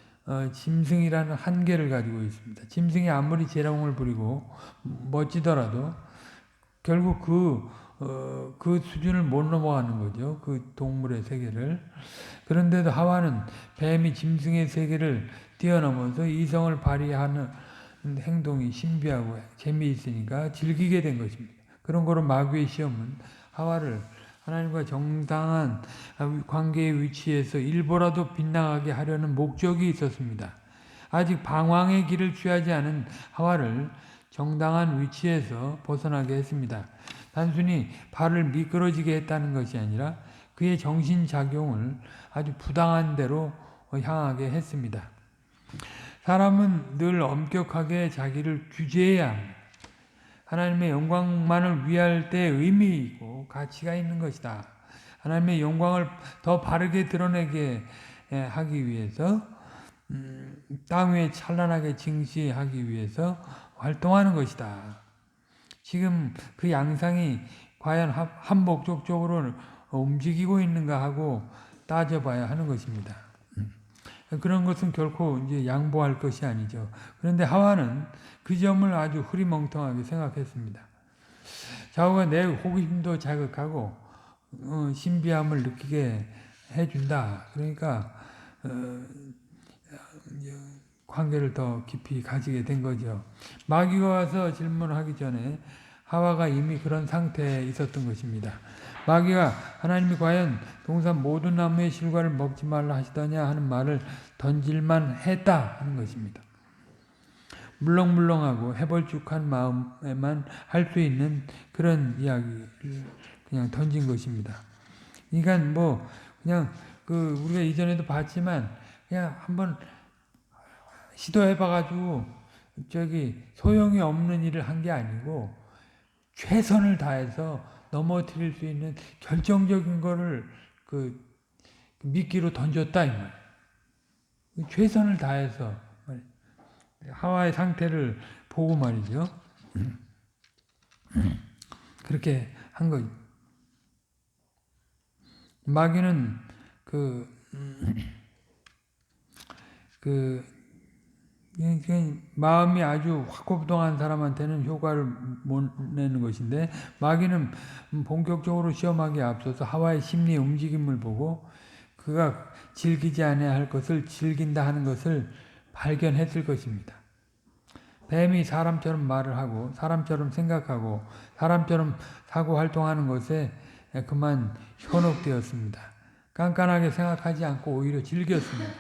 짐승이라는 한계를 가지고 있습니다. 짐승이 아무리 재롱을 부리고 멋지더라도 결국 그 수준을 못 넘어가는 거죠. 그 동물의 세계를. 그런데도 하와는 뱀이 짐승의 세계를 뛰어넘어서 이성을 발휘하는 행동이 신비하고 재미있으니까 즐기게 된 것입니다. 그런 거로 마귀의 시험은 하와를 하나님과 정당한 관계의 위치에서 일부라도 빗나가게 하려는 목적이 있었습니다. 아직 방황의 길을 취하지 않은 하와를 정당한 위치에서 벗어나게 했습니다. 단순히 발을 미끄러지게 했다는 것이 아니라 그의 정신작용을 아주 부당한 대로 향하게 했습니다. 사람은 늘 엄격하게 자기를 규제해야 합니다. 하나님의 영광만을 위할 때 의미 있고 가치가 있는 것이다. 하나님의 영광을 더 바르게 드러내게 하기 위해서 땅 위에 찬란하게 증시하기 위해서 활동하는 것이다. 지금 그 양상이 과연 한목적적으로 움직이고 있는가 하고 따져봐야 하는 것입니다. 그런 것은 결코 이제 양보할 것이 아니죠. 그런데 하와는 그 점을 아주 흐리멍텅하게 생각했습니다. 좌우가 내 호기심도 자극하고 신비함을 느끼게 해준다. 그러니까 관계를 더 깊이 가지게 된 거죠. 마귀가 와서 질문하기 전에 하와가 이미 그런 상태에 있었던 것입니다. 마귀가 하나님이 과연 동산 모든 나무의 실과를 먹지 말라 하시더냐 하는 말을 던질만 했다 하는 것입니다. 물렁물렁하고 해벌쭉한 마음에만 할 수 있는 그런 이야기를 그냥 던진 것입니다. 그러니까 그냥 우리가 이전에도 봤지만 그냥 한번 시도해봐가지고 소용이 없는 일을 한 게 아니고 최선을 다해서 넘어뜨릴 수 있는 결정적인 거를 미끼로 던졌다 이 말. 최선을 다해서 하와의 상태를 보고 말이죠. 그렇게 한 거죠. 마귀는 마음이 아주 확고부동한 사람한테는 효과를 못 내는 것인데 마귀는 본격적으로 시험하기에 앞서서 하와의 심리의 움직임을 보고 그가 즐기지 않아야 할 것을 즐긴다 하는 것을 발견했을 것입니다. 뱀이 사람처럼 말을 하고 사람처럼 생각하고 사람처럼 사고 활동하는 것에 그만 현혹되었습니다. 깐깐하게 생각하지 않고 오히려 즐겼습니다.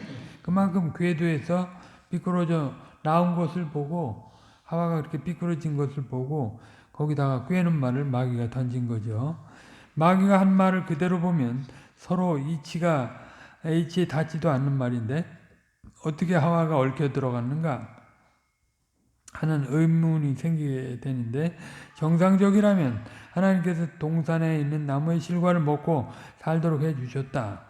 그만큼 궤도에서 미끄러져 나온 것을 보고 하와가 그렇게 삐뚤어진 것을 보고 거기다가 꿰는 말을 마귀가 던진 거죠. 마귀가 한 말을 그대로 보면 서로 이치에 닿지도 않는 말인데 어떻게 하와가 얽혀 들어갔는가 하는 의문이 생기게 되는데 정상적이라면 하나님께서 동산에 있는 나무의 실과를 먹고 살도록 해주셨다.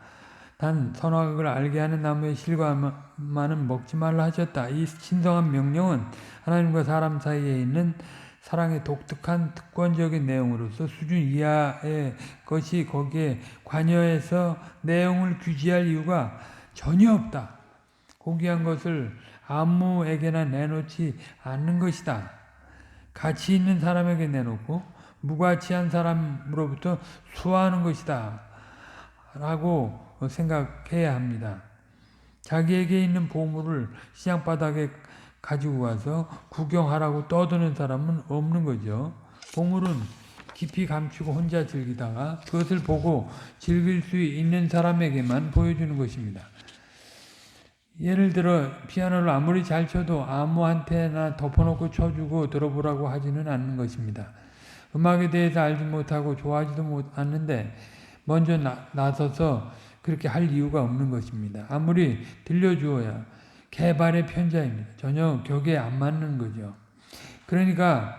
단 선악을 알게 하는 나무의 실과만은 먹지 말라 하셨다. 이 신성한 명령은 하나님과 사람 사이에 있는 사랑의 독특한 특권적인 내용으로서 수준 이하의 것이 거기에 관여해서 내용을 규제할 이유가 전혀 없다. 고귀한 것을 아무에게나 내놓지 않는 것이다. 가치 있는 사람에게 내놓고 무가치한 사람으로부터 수호하는 것이다. 라고 생각해야 합니다. 자기에게 있는 보물을 시장바닥에 가지고 가서 구경하라고 떠드는 사람은 없는 거죠. 보물은 깊이 감추고 혼자 즐기다가 그것을 보고 즐길 수 있는 사람에게만 보여주는 것입니다. 예를 들어 피아노를 아무리 잘 쳐도 아무한테나 덮어놓고 쳐주고 들어보라고 하지는 않는 것입니다. 음악에 대해서 알지 못하고 좋아하지도 않는데 먼저 나서서 그렇게 할 이유가 없는 것입니다. 아무리 들려주어야 개발의 편자입니다. 전혀 격에 안 맞는 거죠. 그러니까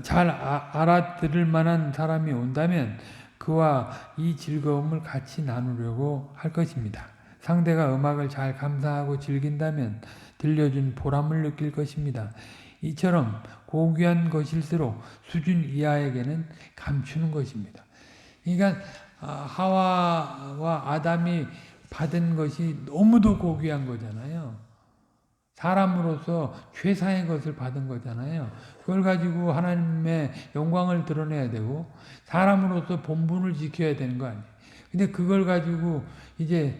잘 알아들을 만한 사람이 온다면 그와 이 즐거움을 같이 나누려고 할 것입니다. 상대가 음악을 잘 감상하고 즐긴다면 들려준 보람을 느낄 것입니다. 이처럼 고귀한 것일수록 수준 이하에게는 감추는 것입니다. 그러니까 하와와 아담이 받은 것이 너무도 고귀한 거잖아요. 사람으로서 최상의 것을 받은 거잖아요. 그걸 가지고 하나님의 영광을 드러내야 되고 사람으로서 본분을 지켜야 되는 거 아니에요. 근데 그걸 가지고 이제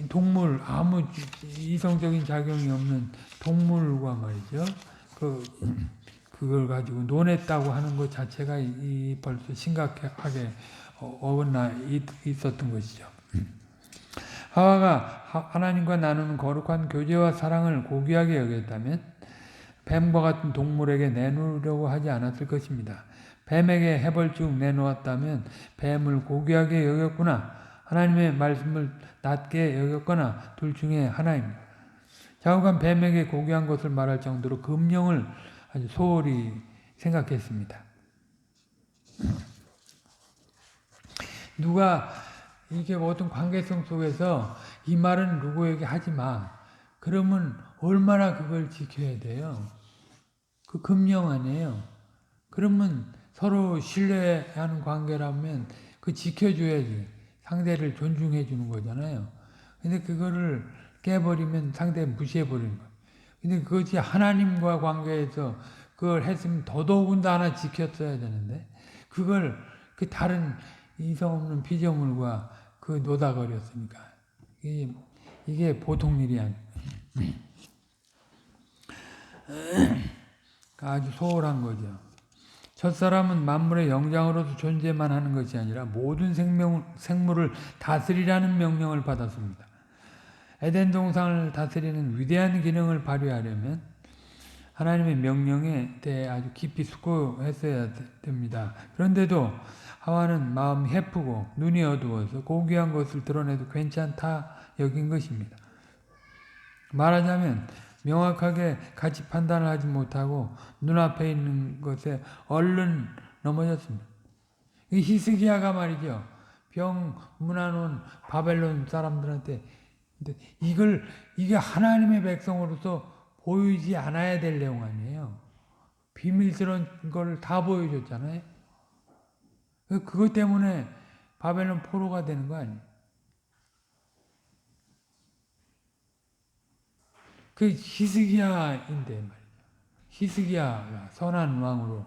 동물 아무 이성적인 작용이 없는 동물과 말이죠. 그걸 가지고 논했다고 하는 것 자체가 벌써 심각하게 어긋나 있었던 것이죠. 하와가 하나님과 나누는 거룩한 교제와 사랑을 고귀하게 여겼다면 뱀과 같은 동물에게 내놓으려고 하지 않았을 것입니다. 뱀에게 해벌쭉 내놓았다면 뱀을 고귀하게 여겼구나, 하나님의 말씀을 낮게 여겼거나 둘 중에 하나입니다. 좌우간 뱀에게 고귀한 것을 말할 정도로 금령을 아주 소홀히 생각했습니다. 누가 이게 어떤 관계성 속에서 이 말은 누구에게 하지 마. 그러면 얼마나 그걸 지켜야 돼요. 그 금령 아니에요. 그러면 서로 신뢰하는 관계라면 그 지켜줘야지. 상대를 존중해 주는 거잖아요. 근데 그거를 깨버리면 상대 무시해버리는 거예요. 근데 그것이 하나님과 관계에서 그걸 했으면 더더군다나 지켰어야 되는데 그걸 그 다른 이성 없는 피조물과 그 노다거렸으니까 이게 보통 일이 아니에요. 아주 소홀한 거죠. 첫사람은 만물의 영장으로서 존재만 하는 것이 아니라 모든 생물을 다스리라는 명령을 받았습니다. 에덴 동산을 다스리는 위대한 기능을 발휘하려면 하나님의 명령에 대해 아주 깊이 숙고했어야 됩니다. 그런데도 하와는 마음이 해프고 눈이 어두워서 고귀한 것을 드러내도 괜찮다 여긴 것입니다. 말하자면 명확하게 가치 판단을 하지 못하고 눈앞에 있는 것에 얼른 넘어졌습니다. 이 히스기야가 말이죠. 병 문화놓은 바벨론 사람들한테 이게 하나님의 백성으로서 보이지 않아야 될 내용 아니에요. 비밀스러운 걸 다 보여줬잖아요. 그것 때문에 바벨론 포로가 되는 거 아니에요. 그 히스기야인데 말이죠. 히스기야가 선한 왕으로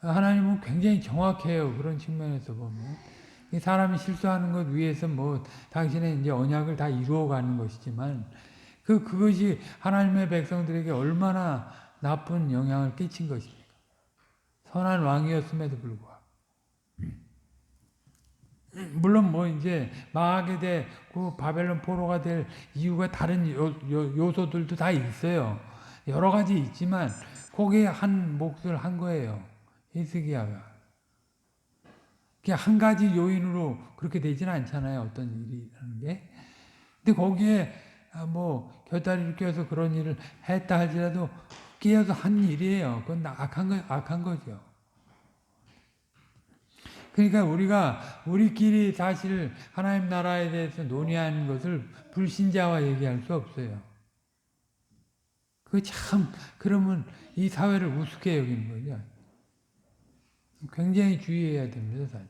하나님은 굉장히 정확해요. 그런 측면에서 보면 사람이 실수하는 것 위해서 당신의 이제 언약을 다 이루어가는 것이지만 그것이 하나님의 백성들에게 얼마나 나쁜 영향을 끼친 것입니까? 선한 왕이었음에도 불구하고. 물론 뭐 이제 망하게 돼 그 바벨론 포로가 될 이유가 다른 요소들도 다 있어요. 여러 가지 있지만 거기에 한 몫을 한 거예요. 히스기야가. 그냥 한 가지 요인으로 그렇게 되지는 않잖아요. 어떤 일이라는 게. 근데 거기에 뭐 곁다리를 껴서 그런 일을 했다 할지라도 끼어서 한 일이에요. 그건 악한 거죠. 그러니까 우리가 우리끼리 사실 하나님 나라에 대해서 논의하는 것을 불신자와 얘기할 수 없어요. 그 참 그러면 이 사회를 우습게 여기는 거죠. 굉장히 주의해야 됩니다, 사실.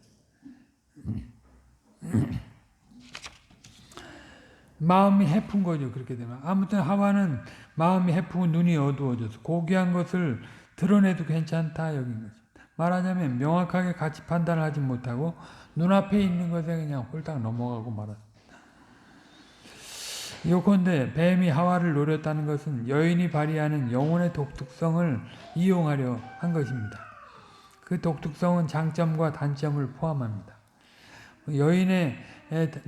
마음이 해픈 거죠, 그렇게 되면. 아무튼 하와는 마음이 해프고 눈이 어두워져서 고귀한 것을 드러내도 괜찮다 여긴 거죠. 말하자면 명확하게 가치 판단을 하지 못하고 눈앞에 있는 것에 그냥 홀딱 넘어가고 말았습니다. 요컨대 뱀이 하와를 노렸다는 것은 여인이 발휘하는 영혼의 독특성을 이용하려 한 것입니다. 그 독특성은 장점과 단점을 포함합니다. 여인의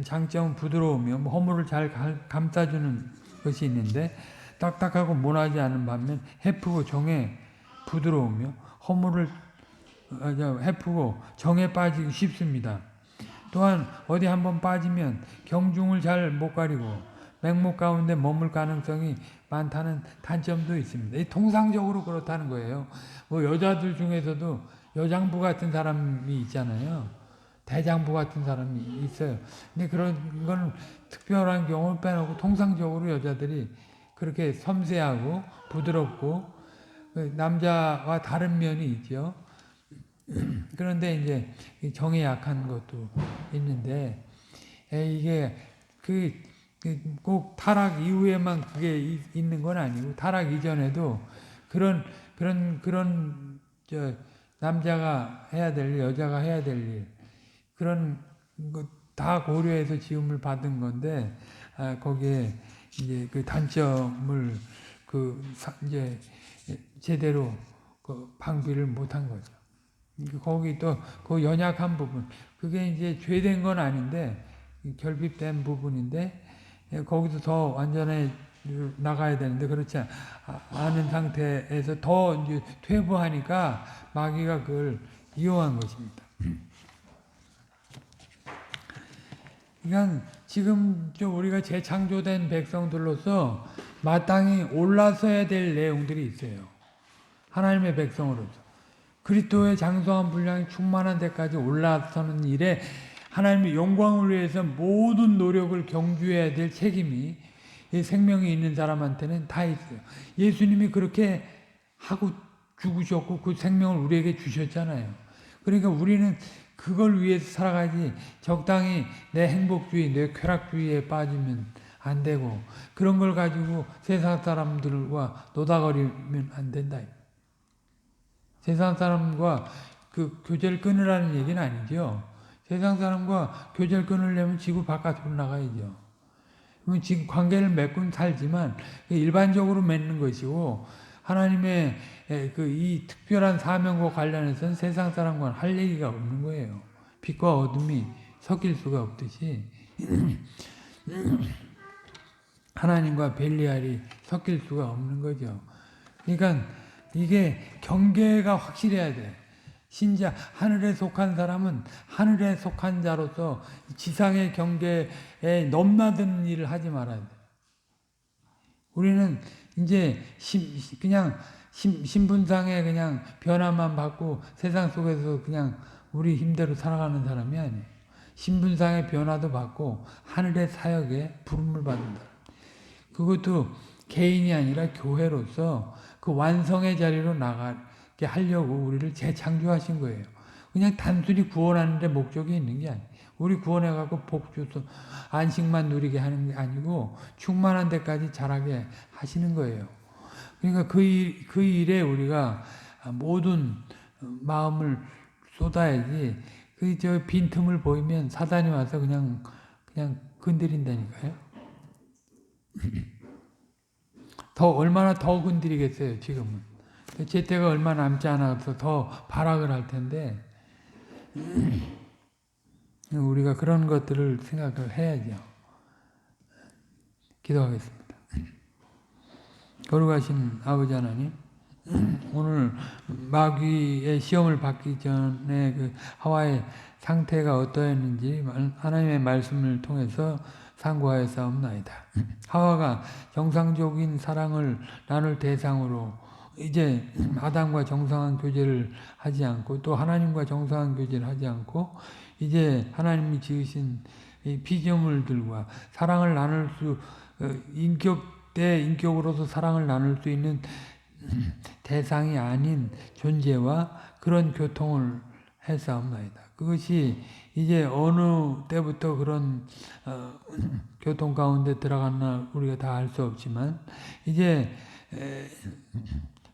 장점은 부드러우며 허물을 잘 감싸주는 것이 있는데 딱딱하고 모나지 않은 반면 해프고 정에 부드러우며 해프고 정에 빠지기 쉽습니다. 또한 어디 한번 빠지면 경중을 잘 못 가리고 맹목 가운데 머물 가능성이 많다는 단점도 있습니다. 통상적으로 그렇다는 거예요. 뭐 여자들 중에서도 여장부 같은 사람이 있잖아요. 대장부 같은 사람이 있어요. 근데 그런 건 특별한 경우를 빼놓고 통상적으로 여자들이 그렇게 섬세하고 부드럽고 남자와 다른 면이 있죠. 그런데 이제 정이 약한 것도 있는데 이게 꼭 타락 이후에만 그게 있는 건 아니고 타락 이전에도 그런 남자가 해야 될 일, 여자가 해야 될 일 그런 거 다 고려해서 지음을 받은 건데 거기에 이제 그 단점을 이제 제대로 방비를 못한 거죠. 거기 또 그 연약한 부분 그게 이제 죄된 건 아닌데 결핍된 부분인데 거기서 더 완전히 나가야 되는데 그렇지 않은 상태에서 더 이제 퇴보하니까 마귀가 그걸 이용한 것입니다. 그러니까 지금 우리가 재창조된 백성들로서 마땅히 올라서야 될 내용들이 있어요. 하나님의 백성으로서. 그리스도의 장성한 분량이 충만한 데까지 올라서는 일에 하나님의 영광을 위해서 모든 노력을 경주해야 될 책임이 생명이 있는 사람한테는 다 있어요. 예수님이 그렇게 하고 죽으셨고 그 생명을 우리에게 주셨잖아요. 그러니까 우리는 그걸 위해서 살아가지 적당히 내 행복주의, 내 쾌락주의에 빠지면 안 되고 그런 걸 가지고 세상 사람들과 노다거리면 안 된다. 세상 사람과 그 교제를 끊으라는 얘기는 아니죠. 세상 사람과 교제를 끊으려면 지구 바깥으로 나가야죠. 그러면 지금 관계를 맺고는 살지만 일반적으로 맺는 것이고 하나님의 이 특별한 사명과 관련해서는 세상 사람과는 할 얘기가 없는 거예요. 빛과 어둠이 섞일 수가 없듯이 하나님과 벨리알이 섞일 수가 없는 거죠. 그러니까 이게 경계가 확실해야 돼. 신자, 하늘에 속한 사람은 하늘에 속한 자로서 지상의 경계에 넘나드는 일을 하지 말아야 돼. 우리는 이제 그냥 신분상에 그냥 변화만 받고 세상 속에서 그냥 우리 힘대로 살아가는 사람이 아니에요. 신분상의 변화도 받고 하늘의 사역에 부름을 받는다. 그것도 개인이 아니라 교회로서 그 완성의 자리로 나가게 하려고 우리를 재창조하신 거예요. 그냥 단순히 구원하는 데 목적이 있는 게 아니에요. 우리 구원해갖고 복 줘서 안식만 누리게 하는 게 아니고 충만한 데까지 자라게 하시는 거예요. 그러니까 그 일에 우리가 모든 마음을 쏟아야지 저 빈틈을 보이면 사단이 와서 그냥 건드린다니까요. 얼마나 더 건드리겠어요, 지금은. 제 때가 얼마 남지 않아서 더 발악을 할 텐데 우리가 그런 것들을 생각을 해야죠. 기도하겠습니다. 거룩하신 아버지 하나님, 오늘 마귀의 시험을 받기 전에 그 하와의 상태가 어떠했는지 하나님의 말씀을 통해서 상고하였사옵나이다. 하와가 정상적인 사랑을 나눌 대상으로 이제 아담과 정상한 교제를 하지 않고 또 하나님과 정상한 교제를 하지 않고 이제 하나님이 지으신 이 피조물들과 사랑을 나눌 수 인격으로서 사랑을 나눌 수 있는 대상이 아닌 존재와 그런 교통을 했사옵나이다. 그것이 이제 어느 때부터 그런 교통 가운데 들어갔나 우리가 다 알 수 없지만 이제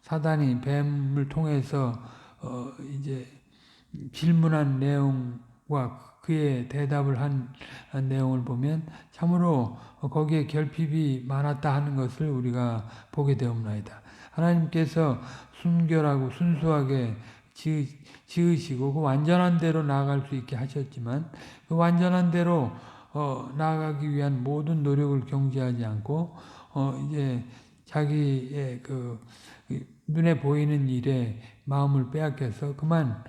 사단이 뱀을 통해서 이제 질문한 내용과 그의 대답을 한 내용을 보면 참으로 거기에 결핍이 많았다 하는 것을 우리가 보게 되옵나이다. 하나님께서 순결하고 순수하게 지으시고 그 완전한 대로 나아갈 수 있게 하셨지만 그 완전한 대로 나아가기 위한 모든 노력을 경지하지 않고 이제 자기의 그 눈에 보이는 일에 마음을 빼앗겨서 그만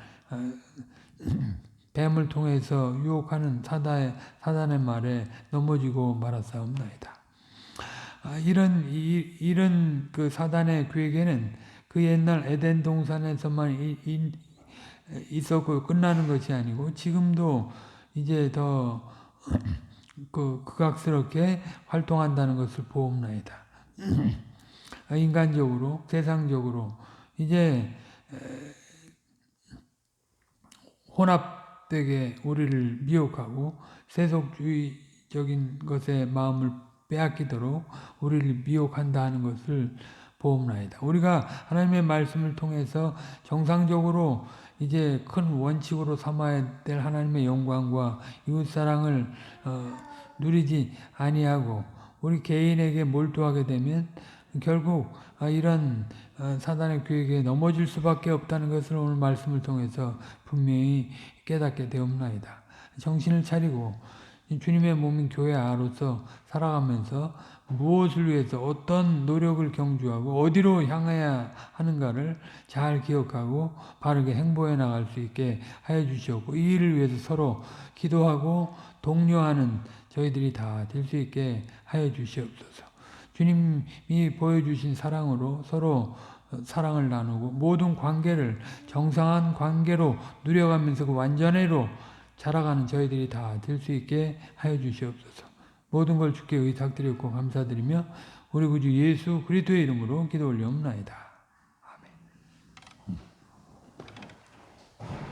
뱀을 통해서 유혹하는 사단의 말에 넘어지고 말았사옵나이다. 이런 그 사단의 계획에는 그 옛날 에덴 동산에서만 있었고 끝나는 것이 아니고 지금도 이제 더 극악스럽게 활동한다는 것을 보옵나이다. 인간적으로, 세상적으로 이제 혼합되게 우리를 미혹하고 세속주의적인 것에 마음을 빼앗기도록 우리를 미혹한다 하는 것을 보옵나이다. 우리가 하나님의 말씀을 통해서 정상적으로 이제 큰 원칙으로 삼아야 될 하나님의 영광과 이웃사랑을 누리지 아니하고 우리 개인에게 몰두하게 되면 결국 이런 사단의 계획에 넘어질 수밖에 없다는 것을 오늘 말씀을 통해서 분명히 깨닫게 되옵나이다. 정신을 차리고 주님의 몸인 교회 안으로서 살아가면서 무엇을 위해서 어떤 노력을 경주하고 어디로 향해야 하는가를 잘 기억하고 바르게 행보해 나갈 수 있게 하여 주시옵고 이 일을 위해서 서로 기도하고 독려하는 저희들이 다 될 수 있게 하여 주시옵소서. 주님이 보여주신 사랑으로 서로 사랑을 나누고 모든 관계를 정상한 관계로 누려가면서 그 완전히로 자라가는 저희들이 다 될 수 있게 하여 주시옵소서. 모든 걸 주께 의탁드렸고 감사드리며 우리 구주 예수 그리스도의 이름으로 기도 올리옵나이다.